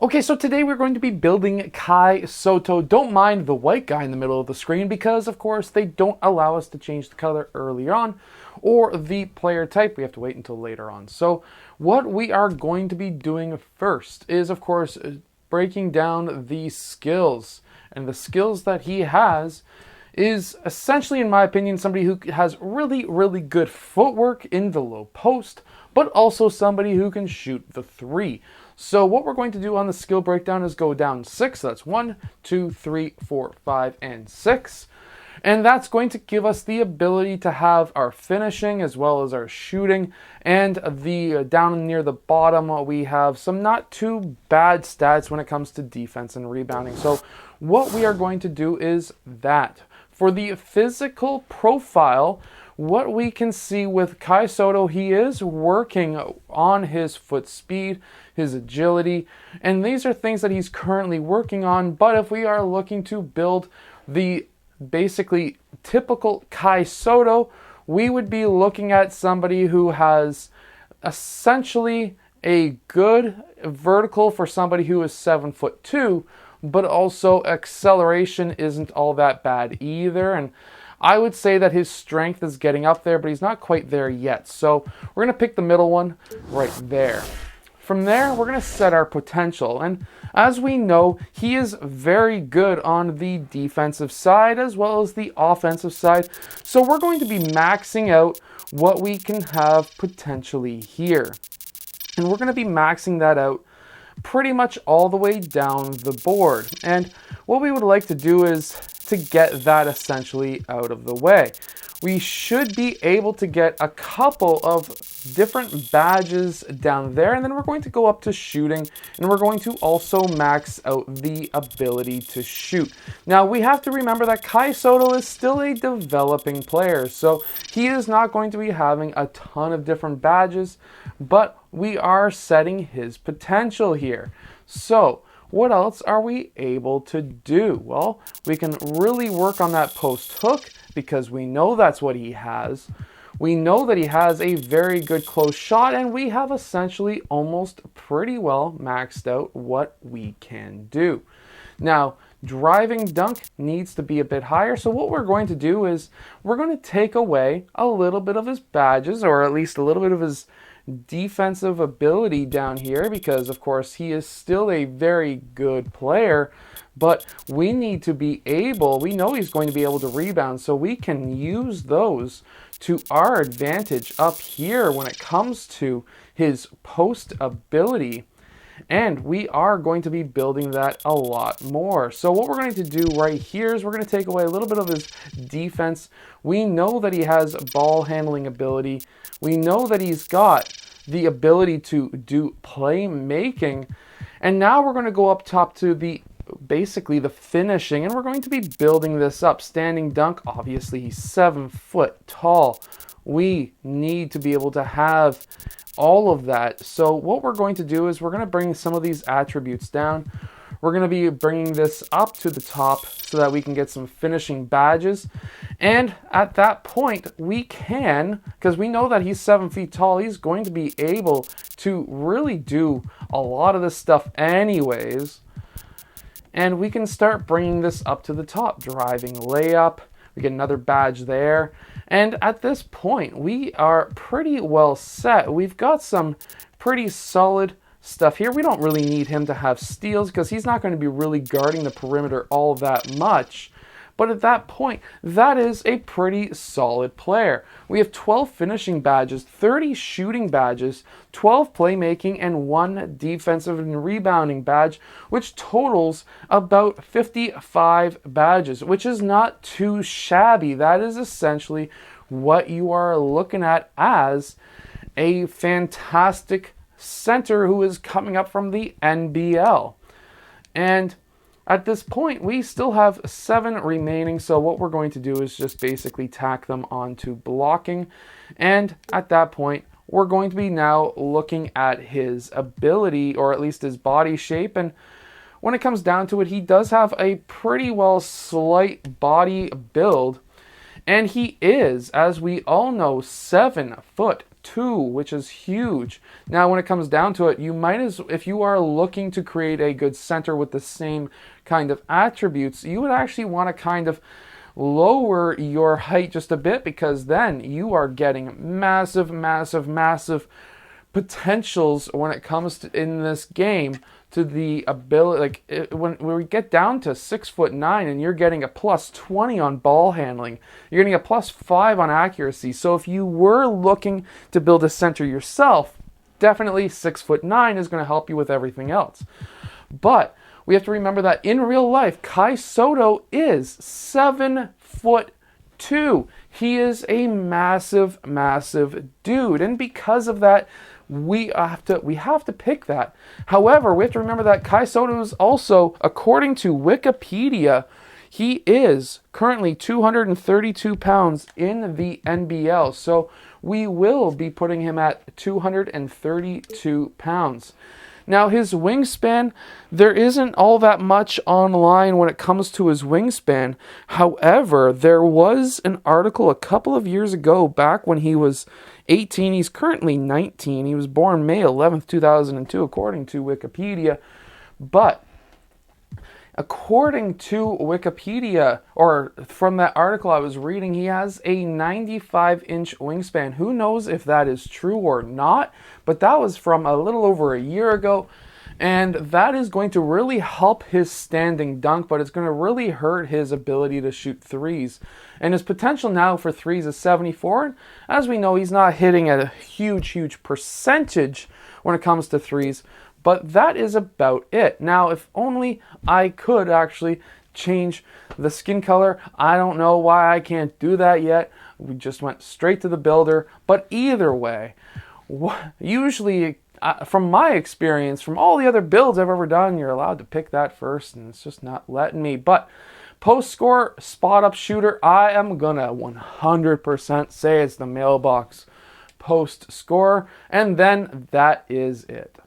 Okay, so today we're going to be building Kai Sotto. Don't mind the white guy in the middle of the screen because, of course, they don't allow us to change the color earlier on or the player type. We have to wait until later on. So what we are going to be doing first is, of course, breaking down the skills. And the skills that he has is essentially, in my opinion, somebody who has really, really good footwork in the low post, but also somebody who can shoot the three. So what we're going to do on the skill breakdown is go down 6. So that's 1, 2, 3, 4, 5, and 6. And that's going to give us the ability to have our finishing as well as our shooting. And the down near the bottom, we have some not too bad stats when it comes to defense and rebounding. So what we are going to do is that. For the physical profile, what we can see with Kai Sotto, he is working on his foot speed, his agility, and these are things that he's currently working on. But if we are looking to build the basically typical Kai Sotto, we would be looking at somebody who has essentially a good vertical for somebody who is 7'2", but also acceleration isn't all that bad either. And I would say that his strength is getting up there, but he's not quite there yet. So we're going to pick the middle one right there. From there, we're going to set our potential. And as we know, he is very good on the defensive side as well as the offensive side. So we're going to be maxing out what we can have potentially here. And we're going to be maxing that out pretty much all the way down the board. And what we would like to do is to get that essentially out of the way. We should be able to get a couple of different badges down there, and then we're going to go up to shooting, and we're going to also max out the ability to shoot. Now, we have to remember that Kai Sotto is still a developing player, so he is not going to be having a ton of different badges, but we are setting his potential here. So what else are we able to do? Well, we can really work on that post hook because we know that's what he has. We know that he has a very good close shot, and we have essentially almost pretty well maxed out what we can do. Now, driving dunk needs to be a bit higher, so what we're going to do is we're going to take away a little bit of his badges, or at least a little bit of his defensive ability down here, because of course he is still a very good player, but we need to be able, we know he's going to be able to rebound, so we can use those to our advantage up here when it comes to his post ability. And we are going to be building that a lot more. So what we're going to do right here is we're going to take away a little bit of his defense. We know that he has ball handling ability. We know that he's got the ability to do playmaking. And now we're going to go up top to basically the finishing, and we're going to be building this up. Standing dunk, obviously he's 7 foot tall. We need to be able to have all of that. So what we're going to do is we're going to bring some of these attributes down. We're going to be bringing this up to the top so that we can get some finishing badges. And at that point, we can, because we know that he's 7 feet tall, he's going to be able to really do a lot of this stuff anyways. And we can start bringing this up to the top. Driving layup, we get another badge there. And at this point, we are pretty well set. We've got some pretty solid stuff here. We don't really need him to have steals because he's not going to be really guarding the perimeter all that much. But at that point, that is a pretty solid player. We have 12 finishing badges, 30 shooting badges, 12 playmaking, and 1 defensive and rebounding badge, which totals about 55 badges, which is not too shabby. That is essentially what you are looking at as a fantastic center who is coming up from the NBL. And at this point, we still have 7 remaining, so what we're going to do is just basically tack them onto blocking. And at that point, we're going to be now looking at his ability, or at least his body shape. And when it comes down to it, he does have a pretty well slight body build. And he is, as we all know, 7 foot 2, which is huge. Now, when it comes down to it, you might as, if you are looking to create a good center with the same kind of attributes, you would actually want to kind of lower your height just a bit, because then you are getting massive, massive, massive potentials when it comes to, in this game, to the ability, like when we get down to 6'9" and you're getting a +20 on ball handling, you're getting a +5 on accuracy. So if you were looking to build a center yourself, definitely 6'9" is going to help you with everything else. But we have to remember that in real life, Kai Sotto is 7'2". He is a massive, massive dude, and because of that, we have to pick that. However, we have to remember that Kai Sotto is also, according to Wikipedia, he is currently 232 pounds in the NBL. So we will be putting him at 232 pounds. Now, his wingspan, there isn't all that much online when it comes to his wingspan. However, there was an article a couple of years ago, back when he was 18. He's currently 19. He was born May 11th, 2002, according to Wikipedia. But according to Wikipedia, or from that article I was reading, he has a 95-inch wingspan. Who knows if that is true or not, but that was from a little over a year ago, and that is going to really help his standing dunk, but it's going to really hurt his ability to shoot threes. And his potential now for threes is 74, and as we know, he's not hitting at a huge percentage when it comes to threes. But that is about it. Now, if only I could actually change the skin color. I don't know why I can't do that yet. We just went straight to the builder. But either way, usually, from my experience, from all the other builds I've ever done, you're allowed to pick that first, and it's just not letting me. But post score, spot up shooter, I am gonna 100% say it's the mailbox post scorer, and then that is it.